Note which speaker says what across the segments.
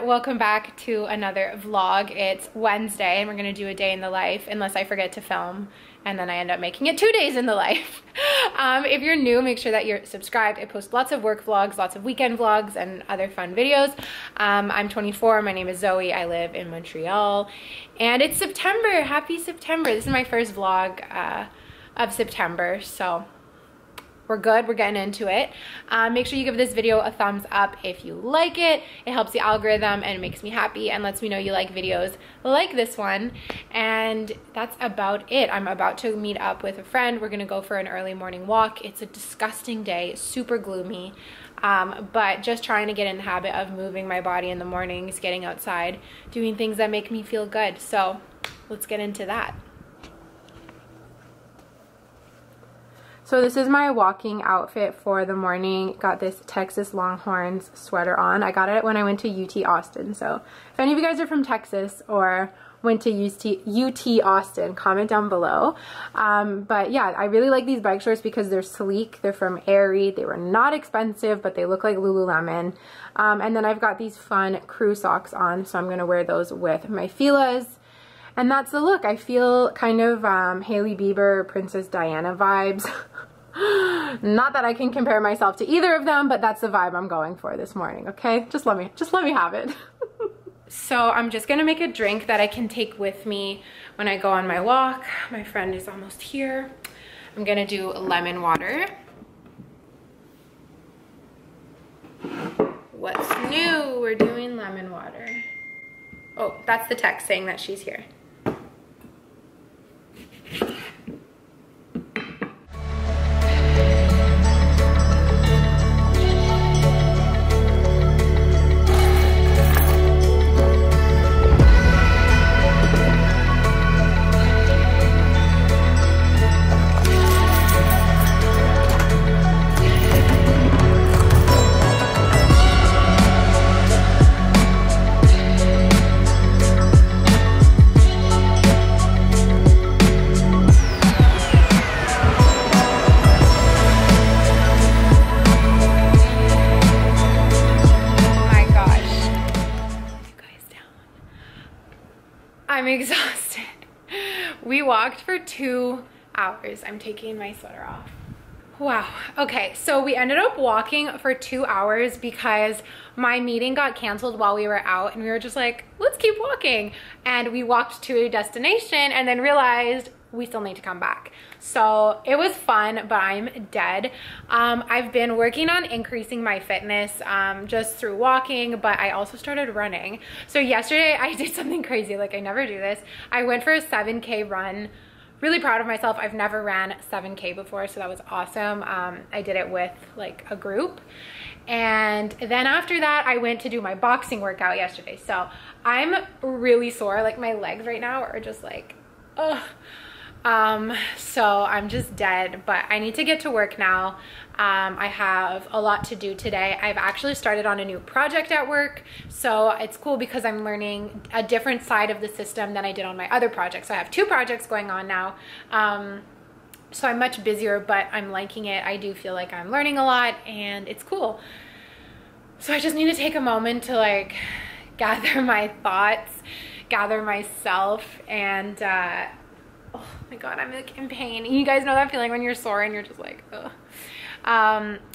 Speaker 1: Welcome back to another vlog. It's Wednesday and we're gonna do a day in the life, unless I forget to film and then I end up making it 2 days in the life. If you're new, make sure that you're subscribed. I post lots of work vlogs, lots of weekend vlogs, and other fun videos. I'm 24, my name is Zoe, I live in Montreal, and it's September. Happy September. This is my first vlog of September, so we're good, we're getting into it. Make sure you give this video a thumbs up if you like it. It helps the algorithm and it makes me happy and lets me know you like videos like this one. And that's about it. I'm about to meet up with a friend. We're gonna go for an early morning walk. It's a disgusting day, super gloomy, but just trying to get in the habit of moving my body in the mornings, getting outside, doing things that make me feel good. So let's get into that. So this is my walking outfit for the morning. Got this Texas Longhorns sweater on. I got it when I went to UT Austin. So if any of you guys are from Texas or went to UT Austin, comment down below. But yeah, I really like these bike shorts because they're sleek. They're from Aerie. They were not expensive, but they look like Lululemon. And then I've got these fun crew socks on. So I'm gonna wear those with my Fila's. And that's the look. I feel kind of Hailey Bieber, Princess Diana vibes. Not that I can compare myself to either of them, but that's the vibe I'm going for this morning, okay? Just let me have it. So I'm just gonna make a drink that I can take with me when I go on my walk. My friend is almost here. I'm gonna do lemon water. What's new? We're doing lemon water. Oh, that's the text saying that she's here. I'm exhausted. We walked for 2 hours. I'm taking my sweater off. Wow. Okay, so we ended up walking for 2 hours because my meeting got canceled while we were out and we were just like, let's keep walking. And we walked to a destination and then realized we still need to come back. So it was fun, but I'm dead. I've been working on increasing my fitness just through walking, but I also started running. So yesterday I did something crazy, like I never do this. I went for a 7K run. Really proud of myself. I've never ran 7K before, so that was awesome. I did it with like a group. And then after that, I went to do my boxing workout yesterday. So I'm really sore. Like my legs right now are just like, ugh. So I'm just dead, but I need to get to work now. I have a lot to do today. I've actually started on a new project at work, so it's cool because I'm learning a different side of the system than I did on my other projects. So I have 2 projects going on now. So I'm much busier, but I'm liking it. I do feel like I'm learning a lot and it's cool. So I just need to take a moment to like gather my thoughts, gather myself, and oh my god, I'm like in pain. You guys know that feeling when you're sore and you're just like, ugh.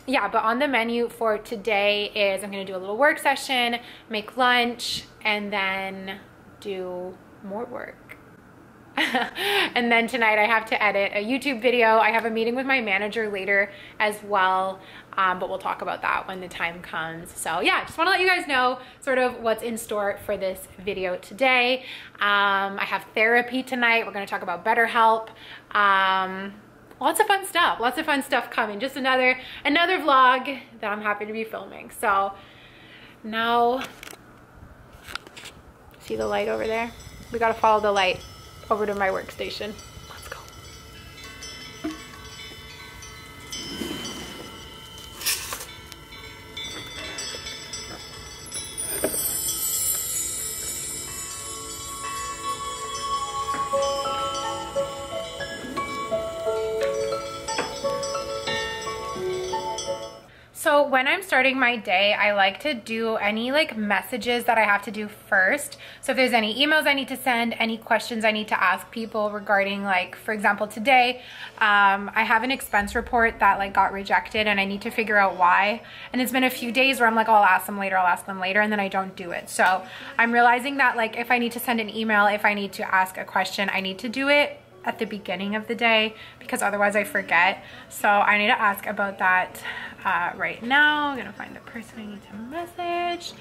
Speaker 1: Yeah, but on the menu for today is I'm gonna do a little work session, make lunch, and then do more work. And then tonight I have to edit a YouTube video. I have a meeting with my manager later as well, but we'll talk about that when the time comes. So yeah, just want to let you guys know sort of what's in store for this video today. I have therapy tonight. We're going to talk about BetterHelp. lots of fun stuff coming. Just another vlog that I'm happy to be filming. So now, see the light over there? We gotta follow the light over to my workstation. Let's go. So when I'm starting my day, I like to do any like messages that I have to do first. So if there's any emails I need to send, any questions I need to ask people regarding, like, for example, today, I have an expense report that like got rejected and I need to figure out why. And it's been a few days where I'm like, oh, I'll ask them later, and then I don't do it. So I'm realizing that like if I need to send an email, if I need to ask a question, I need to do it at the beginning of the day because otherwise I forget. So I need to ask about that right now. I'm gonna find the person I need to message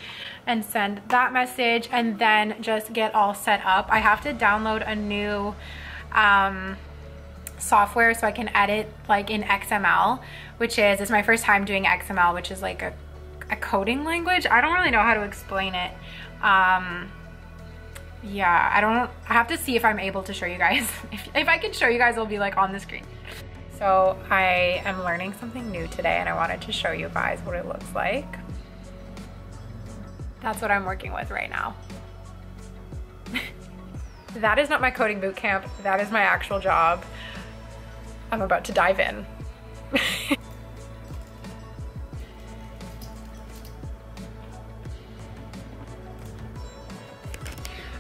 Speaker 1: and send that message and then just get all set up. I have to download a new software so I can edit like in XML, which is, it's my first time doing XML, which is like a coding language. I don't really know how to explain it. Yeah, I have to see if I'm able to show you guys. If I can show you guys, it'll be like on the screen. So I am learning something new today and I wanted to show you guys what it looks like. That's what I'm working with right now. That is not my coding boot camp. That is my actual job. I'm about to dive in.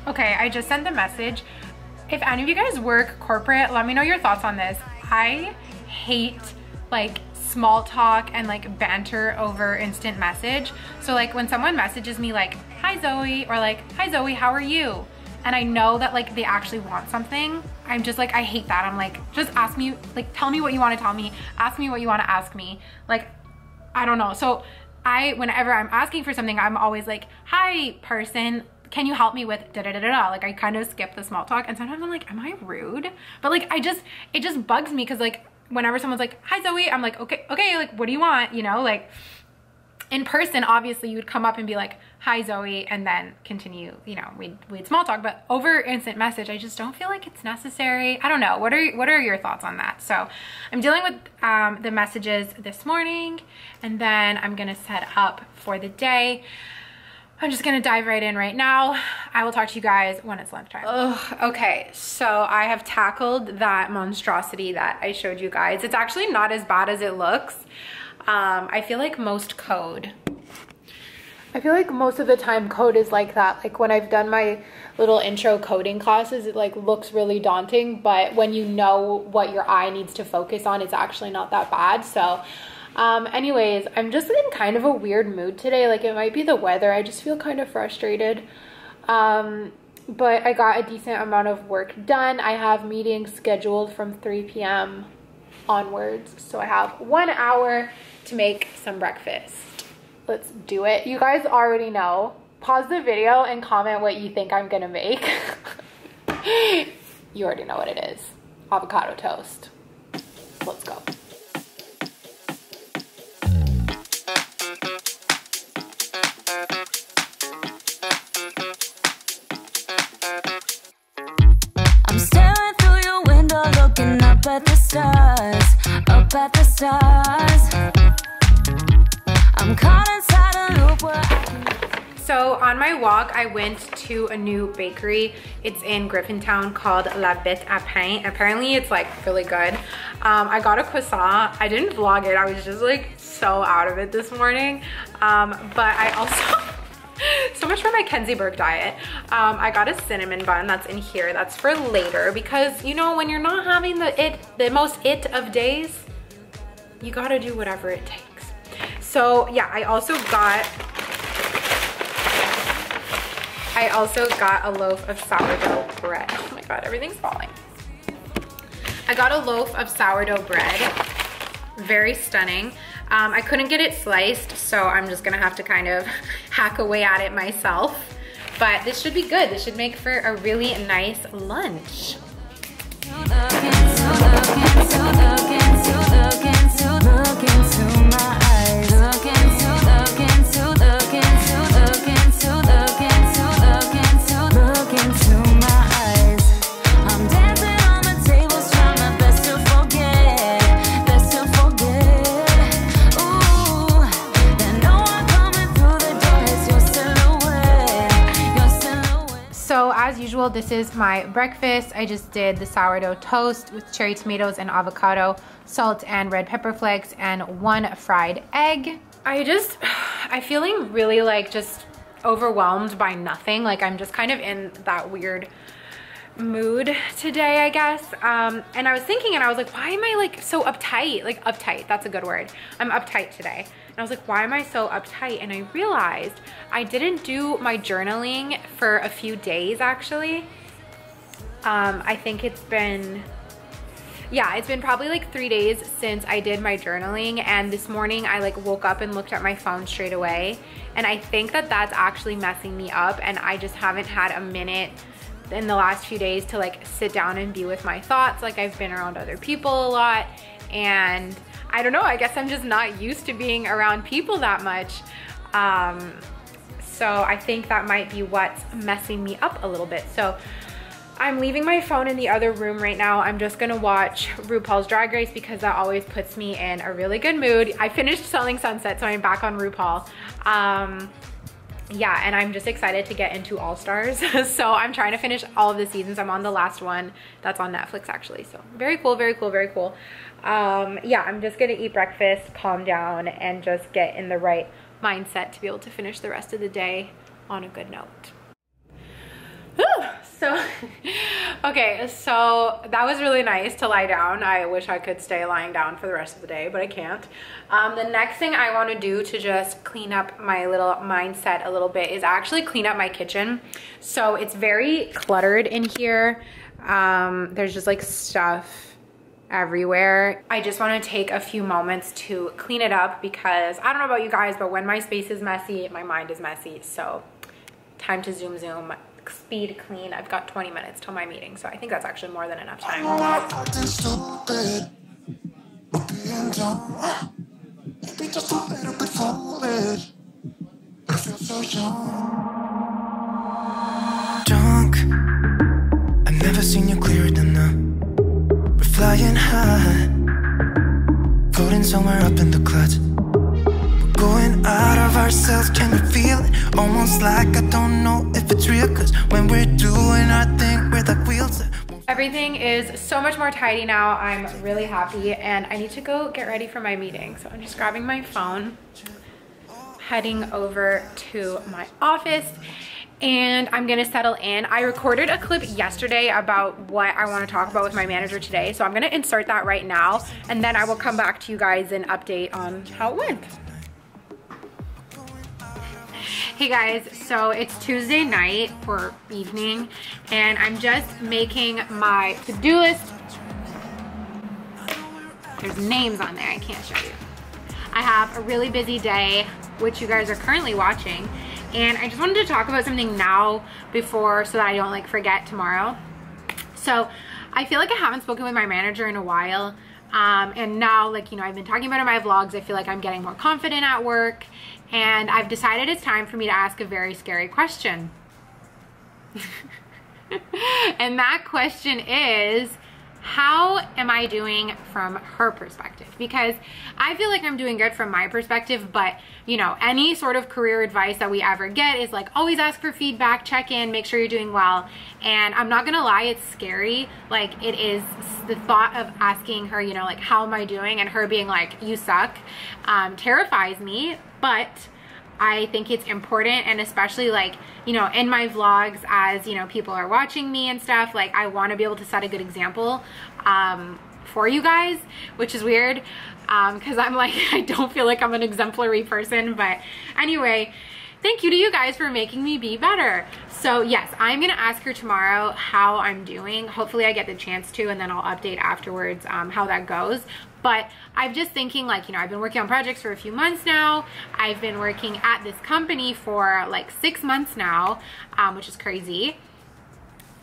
Speaker 1: Okay, I just sent the message. If any of you guys work corporate, let me know your thoughts on this. I hate like small talk and like banter over instant message. So like when someone messages me like, hi Zoe, or like, hi Zoe, how are you? And I know that like they actually want something, I'm just like, I hate that. I'm like, just ask me, like tell me what you want to tell me, ask me what you want to ask me. Like, I don't know. So whenever I'm asking for something, I'm always like, hi person, can you help me with da-da-da-da-da? Like I kind of skip the small talk and sometimes I'm like, am I rude? But like, it just bugs me because like, whenever someone's like, hi Zoe, I'm like, okay, like what do you want? You know, like in person, obviously you would come up and be like, hi Zoe, and then continue, you know, we'd small talk, but over instant message, I just don't feel like it's necessary. I don't know. What are your thoughts on that? So I'm dealing with the messages this morning and then I'm going to set up for the day. I'm just gonna dive right in right now. I will talk to you guys when it's lunchtime. Okay, so I have tackled that monstrosity that I showed you guys. It's actually not as bad as it looks. I feel like most of the time code is like that. Like when I've done my little intro coding classes, it like looks really daunting, but when you know what your eye needs to focus on, it's actually not that bad. So anyways, I'm just in kind of a weird mood today. Like it might be the weather. I just feel kind of frustrated. But I got a decent amount of work done. I have meetings scheduled from 3 p.m. onwards. So I have 1 hour to make some breakfast. Let's do it. You guys already know. Pause the video and comment what you think I'm gonna make. You already know what it is. Avocado toast. Let's go.
Speaker 2: Up at the stars. I'm caught inside a loop where
Speaker 1: So on my walk, I went to a new bakery. It's in Griffintown called La Bête à Pain. Apparently it's like really good. I got a croissant. I didn't vlog it. I was just like so out of it this morning. But I also, so much for my Kensingberg diet. I got a cinnamon bun that's in here. That's for later because, you know, when you're not having the most of days, you gotta do whatever it takes. So yeah, I also got a loaf of sourdough bread. Oh my God, everything's falling. I got a loaf of sourdough bread. Very stunning. I couldn't get it sliced, so I'm just gonna have to kind of hack away at it myself. But this should be good. This should make for a really nice lunch. this is my breakfast. I just did the sourdough toast with cherry tomatoes and avocado, salt and red pepper flakes, and 1 fried egg. I'm feeling really like just overwhelmed by nothing. Like I'm just kind of in that weird mood today, I guess. And I was thinking, and I was like, why am I like so uptight? Like uptight, that's a good word. I'm uptight today. And I was like, why am I so uptight? And I realized I didn't do my journaling for a few days actually. I think it's been probably like 3 days since I did my journaling, and this morning I like woke up and looked at my phone straight away, and I think that that's actually messing me up, and I just haven't had a minute in the last few days to like sit down and be with my thoughts. Like I've been around other people a lot, and I don't know, I guess I'm just not used to being around people that much. So I think that might be what's messing me up a little bit. So I'm leaving my phone in the other room right now. I'm just gonna watch RuPaul's Drag Race because that always puts me in a really good mood. I finished Selling Sunset, so I'm back on RuPaul. Yeah, and I'm just excited to get into All Stars. So I'm trying to finish all of the seasons. I'm on the last one. That's on Netflix actually. So very cool, very cool, very cool. Yeah, I'm just gonna eat breakfast, calm down, and just get in the right mindset to be able to finish the rest of the day on a good note. So, okay, so that was really nice to lie down. I wish I could stay lying down for the rest of the day, but I can't. The next thing I want to do to just clean up my little mindset a little bit is actually clean up my kitchen. So it's very cluttered in here. There's just like stuff everywhere. I just want to take a few moments to clean it up because I don't know about you guys, but when my space is messy, my mind is messy. So time to zoom, speed clean. I've got 20 minutes till my meeting, so I think that's actually more than enough time.
Speaker 3: Drunk, I've never seen you clearer than now. We're flying high, floating somewhere up in the clouds. Going out of ourselves, can you feel it? Almost like I don't know if it's real, cause when we're doing our thing, we're the wheels.
Speaker 1: Everything is so much more tidy now. I'm really happy, and I need to go get ready for my meeting. So I'm just grabbing my phone, heading over to my office, and I'm gonna settle in. I recorded a clip yesterday about what I wanna talk about with my manager today. So I'm gonna insert that right now, and then I will come back to you guys and update on how it went. Hey guys, so it's Tuesday night or evening, and I'm just making my to-do list. There's names on there, I can't show you. I have a really busy day, which you guys are currently watching, and I just wanted to talk about something now before so that I don't like forget tomorrow. So I feel like I haven't spoken with my manager in a while. And now, like, you know, I've been talking about it in my vlogs. I feel like I'm getting more confident at work, and I've decided it's time for me to ask a very scary question. And that question is, how am I doing from her perspective? Because I feel like I'm doing good from my perspective, but you know, any sort of career advice that we ever get is like, always ask for feedback, check in, make sure you're doing well. And I'm not gonna lie, it's scary. Like, it is the thought of asking her, you know, like, how am I doing? And her being like, you suck, terrifies me. But I think it's important, and especially like, you know, in my vlogs, as you know, people are watching me and stuff, like I want to be able to set a good example for you guys, which is weird because I'm like, I don't feel like I'm an exemplary person. But anyway, thank you to you guys for making me be better. So yes, I'm gonna ask her tomorrow how I'm doing. Hopefully I get the chance to, and then I'll update afterwards how that goes. But I'm just thinking, like, you know, I've been working on projects for a few months now. I've been working at this company for like 6 months now, which is crazy.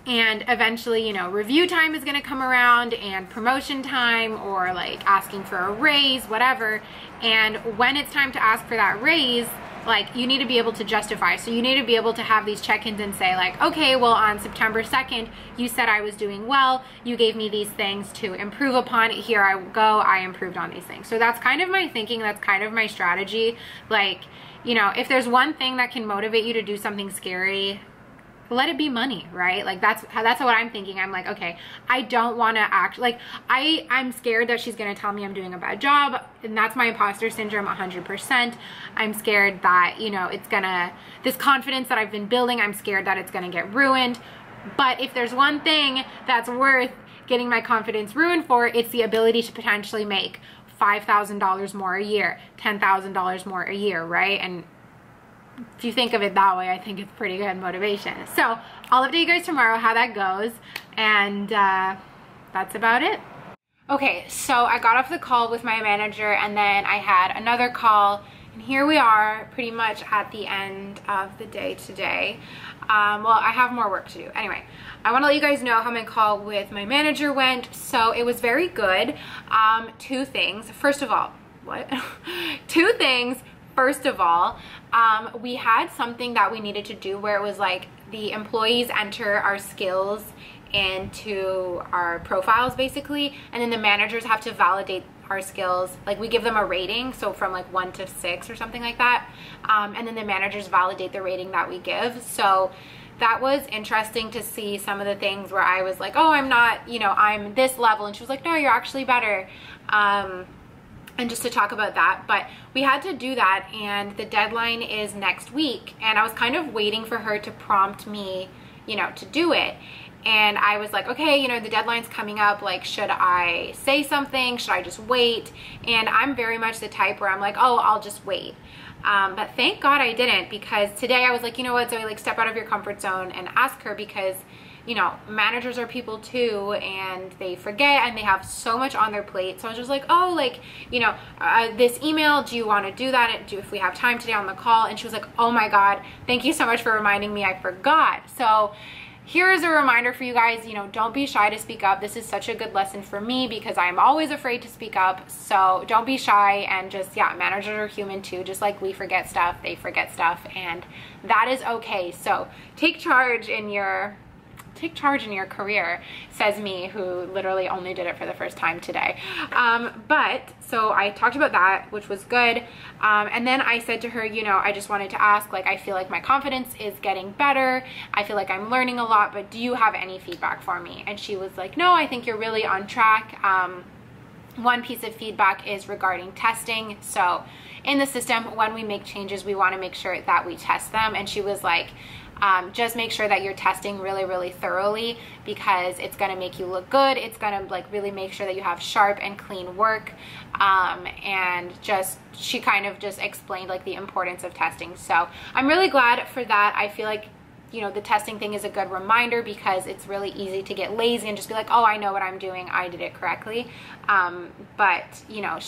Speaker 1: And eventually, you know, review time is gonna come around, and promotion time, or like asking for a raise, whatever. And when it's time to ask for that raise, like, you need to be able to justify. So you need to be able to have these check-ins and say like, okay, well, on September 2nd, you said I was doing well. You gave me these things to improve upon. Here I go, I improved on these things. So that's kind of my thinking. That's kind of my strategy. Like, you know, if there's one thing that can motivate you to do something scary, let it be money, right? Like that's what I'm thinking. I'm like, okay, I don't want to act like I'm scared that she's going to tell me I'm doing a bad job, and that's my imposter syndrome 100%. I'm scared that, you know, this confidence that I've been building, I'm scared that it's going to get ruined. But if there's one thing that's worth getting my confidence ruined for, it's the ability to potentially make $5,000 more a year, $10,000 more a year, right? And if you think of it that way, I think it's pretty good motivation. So I'll update you guys tomorrow how that goes, and that's about it. Okay, so I got off the call with my manager, and then I had another call, and here we are pretty much at the end of the day today. Well, I have more work to do. Anyway, I want to let you guys know how my call with my manager went. So it was very good. Two things. First of all, two things. First of all, we had something that we needed to do where it was like the employees enter our skills into our profiles basically, and then the managers have to validate our skills. Like we give them a rating, so from like 1 to 6 or something like that, and then the managers validate the rating that we give. So that was interesting to see some of the things where I was like, oh, I'm not, you know, I'm this level, and she was like, no, you're actually better. And just to talk about that, but we had to do that, and the deadline is next week, and I was kind of waiting for her to prompt me, you know, to do it. And I was like, okay, you know, the deadline's coming up, like, should I say something? Should I just wait? And I'm very much the type where I'm like, oh, I'll just wait. But thank God I didn't, because today I was like, you know what, Zoe, like, step out of your comfort zone and ask her, because, you know, managers are people too, and they forget, and they have so much on their plate. So I was just like, oh, like, you know, this email, do you want to do that if we have time today on the call? And she was like, oh my God, thank you so much for reminding me, I forgot. So here is a reminder for you guys, you know, don't be shy to speak up. This is such a good lesson for me, because I'm always afraid to speak up. So don't be shy, and just, yeah, managers are human too. Just like we forget stuff, they forget stuff, and that is okay. So take charge in your career, says me, who literally only did it for the first time today. But so I talked about that, which was good. And then I said to her, you know, I just wanted to ask, like, I feel like my confidence is getting better. I feel like I'm learning a lot, but do you have any feedback for me? And she was like, no, I think you're really on track. One piece of feedback is regarding testing. So in the system, when we make changes, we want to make sure that we test them. And she was like, just make sure that you're testing really, really thoroughly, because it's going to make you look good. It's going to like really make sure that you have sharp and clean work. And just, she kind of just explained like the importance of testing. So I'm really glad for that. I feel like, you know, the testing thing is a good reminder, because it's really easy to get lazy and just be like, oh, I know what I'm doing, I did it correctly. But, you know,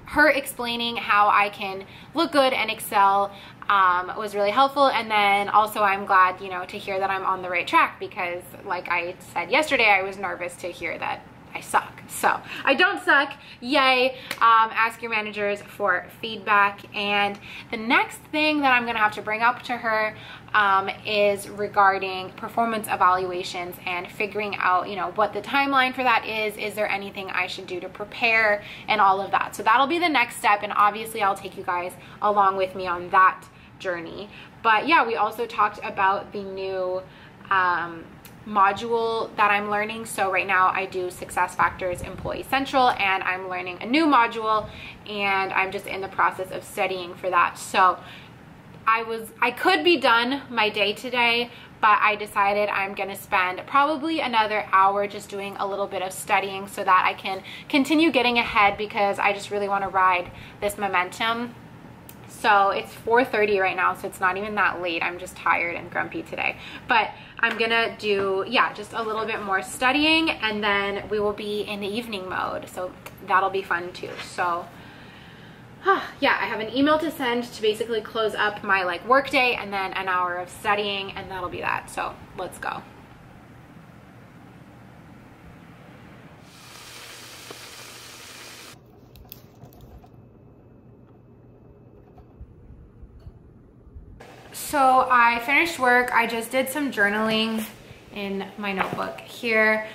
Speaker 1: her explaining how I can look good and excel was really helpful. And then also I'm glad, you know, to hear that I'm on the right track, because like I said yesterday, I was nervous to hear that I suck. So I don't suck, yay. Ask your managers for feedback. And the next thing that I'm gonna have to bring up to her is regarding performance evaluations and figuring out, you know, what the timeline for that is. Is there anything I should do to prepare, and all of that? So that'll be the next step, and obviously I'll take you guys along with me on that journey. But yeah, we also talked about the new module that I'm learning. So right now I do Success Factors Employee Central, and I'm learning a new module, and I'm just in the process of studying for that. So I could be done my day today, but I decided I'm gonna spend probably another hour just doing a little bit of studying so that I can continue getting ahead, because I just really want to ride this momentum. So it's 4:30 right now, so it's not even that late. I'm just tired and grumpy today. But I'm gonna do, yeah, just a little bit more studying, and then we will be in the evening mode. So that'll be fun too. So yeah, I have an email to send to basically close up my like work day, and then an hour of studying, and that'll be that. So let's go. So I finished work. I just did some journaling in my notebook here,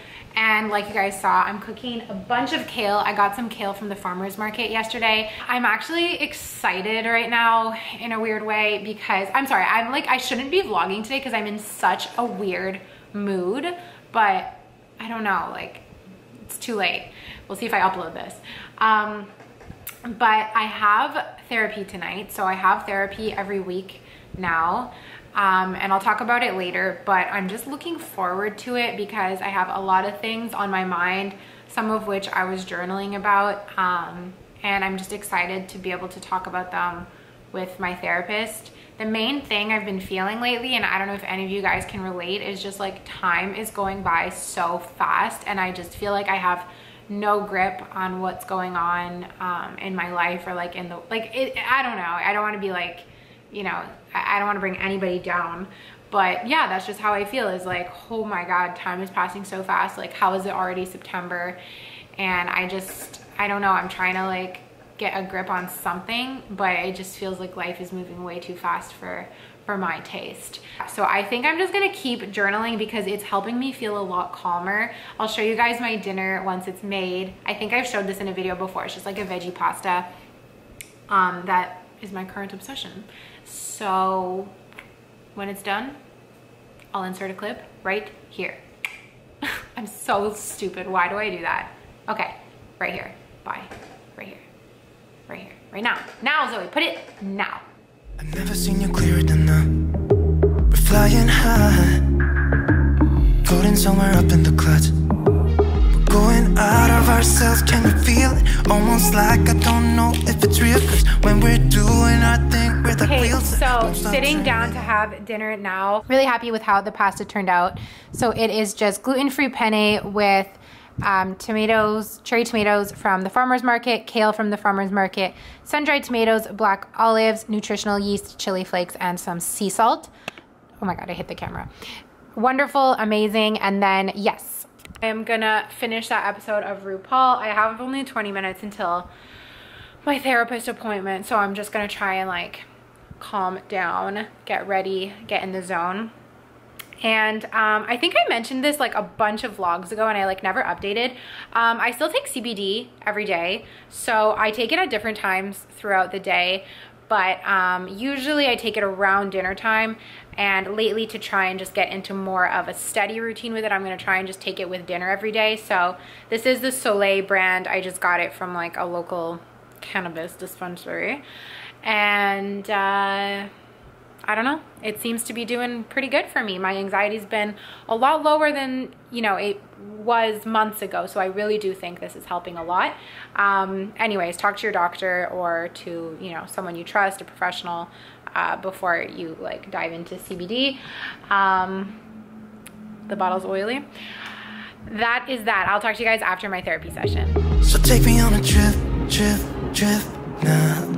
Speaker 1: And like you guys saw, I'm cooking a bunch of kale. I got some kale from the farmer's market yesterday. I'm actually excited right now in a weird way because, I'm sorry, I shouldn't be vlogging today because I'm in such a weird mood, but I don't know, like it's too late. We'll see if I upload this. But I have therapy tonight. So I have therapy every week now. And I'll talk about it later, but I'm just looking forward to it because I have a lot of things on my mind, some of which I was journaling about. And I'm just excited to be able to talk about them with my therapist. The main thing I've been feeling lately, and I don't know if any of you guys can relate, is just like time is going by so fast, and I just feel like I have no grip on what's going on in my life, or like in the, like it, I don't know. I don't want to be like, you know, I don't want to bring anybody down, but yeah, that's just how I feel, is like, oh my God, time is passing so fast. Like, how is it already September? And I don't know. I'm trying to like get a grip on something, but it just feels like life is moving way too fast for my taste. So I think I'm just gonna keep journaling because it's helping me feel a lot calmer. I'll show you guys my dinner once it's made. I think I've showed this in a video before. It's just like a veggie pasta. That is my current obsession. So when it's done, I'll insert a clip right here. I'm so stupid. Why do I do that? Okay, right here. Bye. Right here. Right here. Right now. Now, Zoe, put it now.
Speaker 3: I've never seen you clearer than now. We're flying high, floating somewhere up in the clouds. We're going out of ourselves, can you feel it? Almost like I don't know if it's real, 'cause when we're doing our thing, we're the real.
Speaker 1: So sitting down to have dinner now. Really happy with how the pasta turned out. So it is just gluten-free penne with tomatoes, cherry tomatoes from the farmer's market, kale from the farmer's market, sun-dried tomatoes, black olives, nutritional yeast, chili flakes, and some sea salt. Oh my God, I hit the camera. Wonderful, amazing. And then, yes, I am gonna finish that episode of RuPaul. I have only 20 minutes until my therapist appointment, so I'm just gonna try and like calm down, get ready, get in the zone. And I think I mentioned this like a bunch of vlogs ago and I like never updated. I still take CBD every day. So I take it at different times throughout the day, but usually I take it around dinner time. And lately, to try and just get into more of a steady routine with it, I'm gonna try and just take it with dinner every day. So this is the Soleil brand. I just got it from like a local cannabis dispensary. And I don't know, it seems to be doing pretty good for me. My anxiety's been a lot lower than, you know, it was months ago. So I really do think this is helping a lot. Anyways, talk to your doctor or to, you know, someone you trust, a professional, before you like dive into CBD. The bottle's oily. That is that. I'll talk to you guys after my therapy session.
Speaker 3: So take me on a trip, now,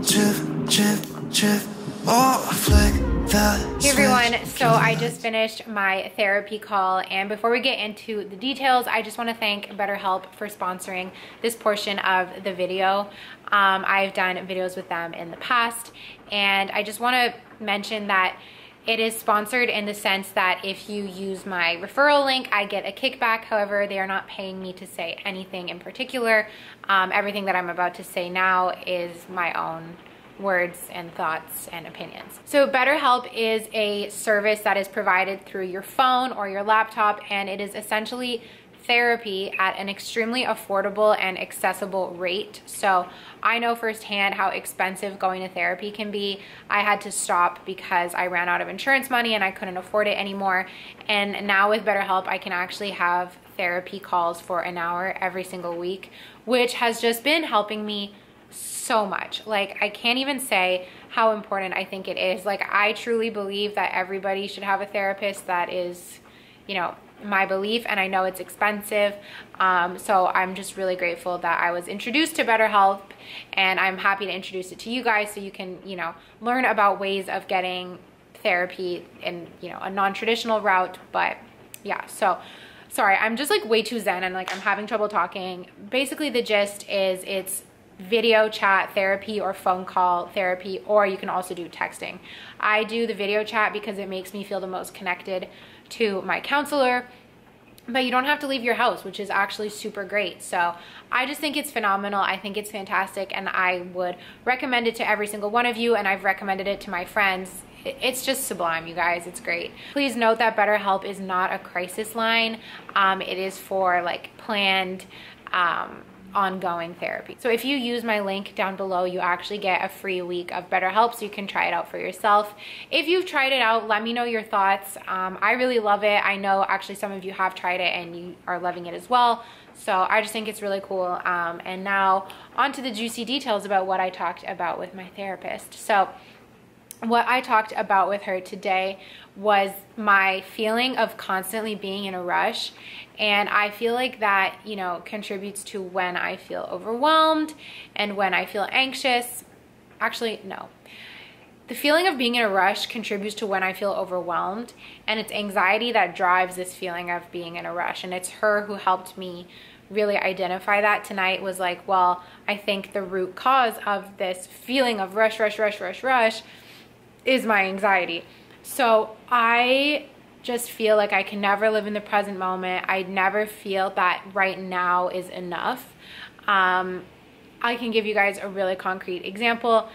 Speaker 3: trip. Oh, flick the
Speaker 1: Hey everyone, so I just finished my therapy call, and before we get into the details, I just want to thank BetterHelp for sponsoring this portion of the video. I've done videos with them in the past, and I just want to mention that it is sponsored in the sense that if you use my referral link, I get a kickback. However, they are not paying me to say anything in particular. Everything that I'm about to say now is my own words and thoughts and opinions. So BetterHelp is a service that is provided through your phone or your laptop, and it is essentially therapy at an extremely affordable and accessible rate. So I know firsthand how expensive going to therapy can be. I had to stop because I ran out of insurance money and I couldn't afford it anymore. And now with BetterHelp, I can actually have therapy calls for an hour every single week, which has just been helping me so much. Like, I can't even say how important I think it is. Like, I truly believe that everybody should have a therapist. That is, you know, my belief, and I know it's expensive. So I'm just really grateful that I was introduced to BetterHelp, and I'm happy to introduce it to you guys so you can, you know, learn about ways of getting therapy in, you know, a non-traditional route. But yeah, so sorry, I'm just like way too zen and like I'm having trouble talking. Basically the gist is it's video chat therapy or phone call therapy, or you can also do texting. I do the video chat because it makes me feel the most connected to my counselor. but you don't have to leave your house, which is actually super great. So I just think it's phenomenal. I think it's fantastic, and I would recommend it to every single one of you, and I've recommended it to my friends. It's just sublime, you guys. It's great. Please note that BetterHelp is not a crisis line. It is for like planned ongoing therapy. So if you use my link down below, you actually get a free week of BetterHelp, so you can try it out for yourself. If you've tried it out, let me know your thoughts. I really love it. I know actually some of you have tried it and you are loving it as well. So I just think it's really cool. And now on to the juicy details about what I talked about with my therapist. So what I talked about with her today was my feeling of constantly being in a rush. And I feel like that, you know, contributes to when I feel overwhelmed and when I feel anxious. Actually, no. The feeling of being in a rush contributes to when I feel overwhelmed, and it's anxiety that drives this feeling of being in a rush. And it's her who helped me really identify that tonight. Was like, well, I think the root cause of this feeling of rush is my anxiety. So I just feel like I can never live in the present moment. I never feel that right now is enough. I can give you guys a really concrete example.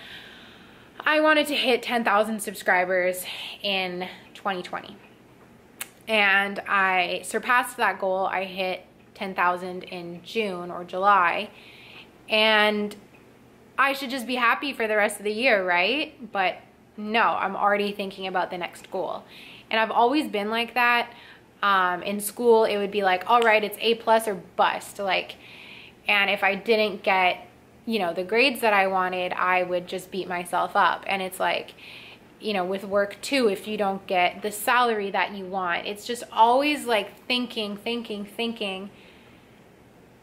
Speaker 1: I wanted to hit 10,000 subscribers in 2020, and I surpassed that goal. I hit 10,000 in June or July, and I should just be happy for the rest of the year, right? But no, I'm already thinking about the next goal. And I've always been like that. In school, it would be like, all right, it's A+ or bust. Like, and if I didn't get, you know, the grades that I wanted, I would just beat myself up. And it's like, you know, with work too, if you don't get the salary that you want, it's just always like thinking,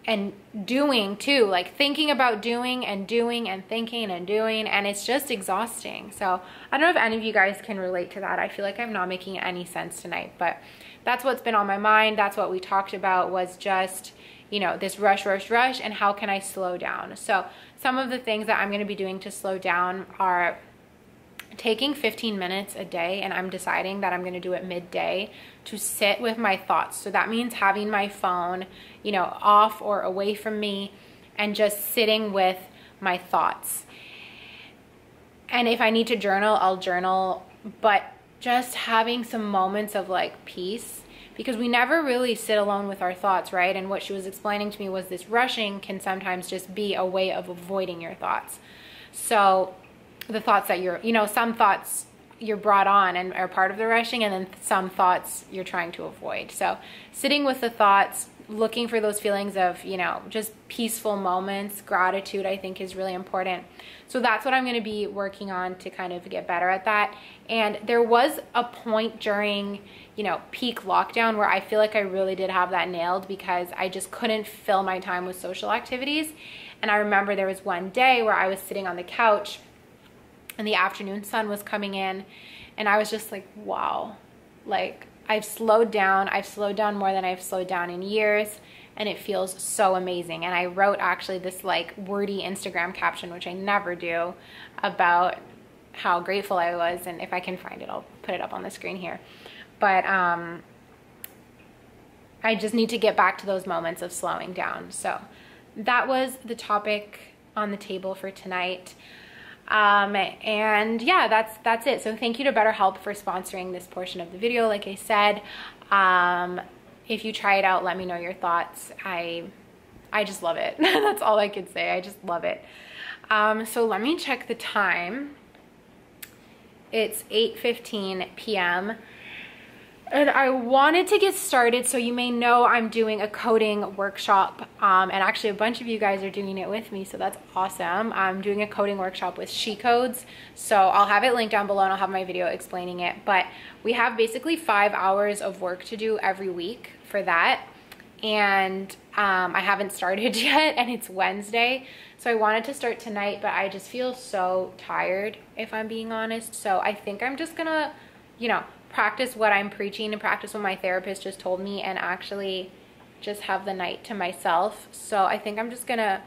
Speaker 1: and doing too, like thinking about doing and thinking and doing, and it's just exhausting. So I don't know if any of you guys can relate to that. I feel like I'm not making any sense tonight, but that's what's been on my mind. That's what we talked about, was just, you know, this rush, and how can I slow down? So some of the things that I'm going to be doing to slow down are taking 15 minutes a day, and I'm deciding that I'm going to do it midday, to sit with my thoughts. So that means having my phone, you know, off or away from me, and just sitting with my thoughts. And if I need to journal, I'll journal, but just having some moments of like peace, because we never really sit alone with our thoughts, right? And what she was explaining to me was this rushing can sometimes just be a way of avoiding your thoughts. So the thoughts that you're, you know, some thoughts you're brought on and are part of the rushing, and then some thoughts you're trying to avoid. So sitting with the thoughts, looking for those feelings of, you know, just peaceful moments, gratitude, I think is really important. So that's what I'm going to be working on to kind of get better at that. And there was a point during, you know, peak lockdown where I feel like I really did have that nailed, because I just couldn't fill my time with social activities. And I remember there was one day where I was sitting on the couch and the afternoon sun was coming in, and I was just like, wow, like I've slowed down more than I've slowed down in years, and it feels so amazing. And I wrote actually this like wordy Instagram caption, which I never do, about how grateful I was, and if I can find it, I'll put it up on the screen here. But I just need to get back to those moments of slowing down. So that was the topic on the table for tonight. And yeah, that's it. So thank you to BetterHelp for sponsoring this portion of the video. Like I said, if you try it out, let me know your thoughts. I just love it. That's all I could say. I just love it. So let me check the time. It's 8:15 p.m. And I wanted to get started, so you may know I'm doing a coding workshop, and actually a bunch of you guys are doing it with me, so that's awesome. I'm doing a coding workshop with She Codes, so I'll have it linked down below, and I'll have my video explaining it. But we have basically 5 hours of work to do every week for that, and I haven't started yet, and it's Wednesday, so I wanted to start tonight, but I just feel so tired, if I'm being honest. So I think I'm just gonna, you know, practice what I'm preaching and practice what my therapist just told me, and actually just have the night to myself. So I think I'm just gonna,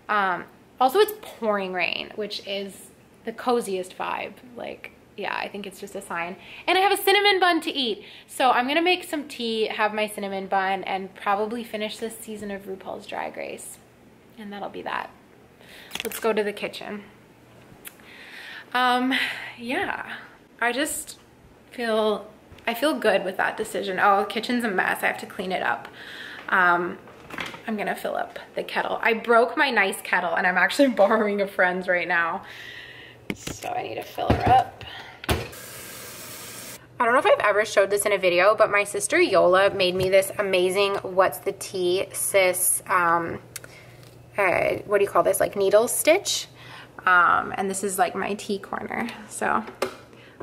Speaker 1: also it's pouring rain, which is the coziest vibe. Like, yeah, I think it's just a sign. And I have a cinnamon bun to eat. So I'm gonna make some tea, have my cinnamon bun, and probably finish this season of RuPaul's Drag Race. And that'll be that. Let's go to the kitchen. Yeah, I feel good with that decision. Oh, the kitchen's a mess. I have to clean it up. I'm gonna fill up the kettle. I broke my nice kettle and I'm actually borrowing a friend's right now. So I need to fill her up. I don't know if I've ever showed this in a video, but my sister Yola made me this amazing What's the Tea Sis, what do you call this, like needle stitch. And this is like my tea corner. So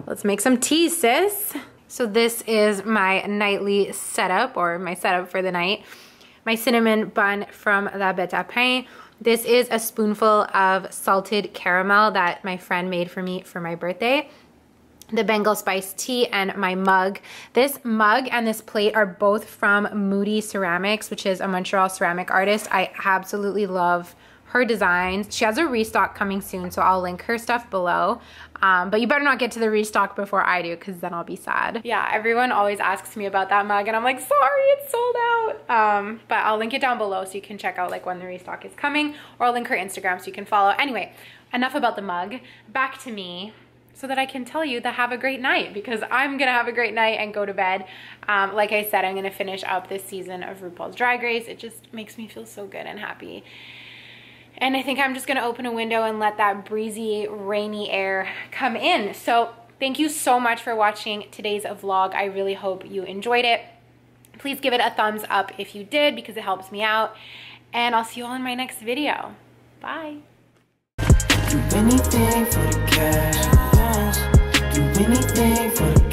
Speaker 1: let's make some tea, sis. So this is my nightly setup, or my setup for the night. My cinnamon bun from La Bête à Pain. This is a spoonful of salted caramel that my friend made for me for my birthday. The Bengal spice tea, and my mug. This mug and this plate are both from Moody Ceramics, which is a Montreal ceramic artist. I absolutely love her designs. She has a restock coming soon, so I'll link her stuff below. But you better not get to the restock before I do, because then I'll be sad. Yeah, everyone always asks me about that mug, and I'm like, sorry, it's sold out. But I'll link it down below so you can check out like when the restock is coming, or I'll link her Instagram so you can follow. Anyway, enough about the mug. Back to me, so that I can tell you to have a great night, because I'm gonna have a great night and go to bed. Like I said, I'm gonna finish up this season of RuPaul's Drag Race. It just makes me feel so good and happy. And I think I'm just gonna open a window and let that breezy, rainy air come in. So thank you so much for watching today's vlog. I really hope you enjoyed it. Please give it a thumbs up if you did, because it helps me out. And I'll see you all in my next video. Bye.
Speaker 3: Do anything for the cash, do anything for the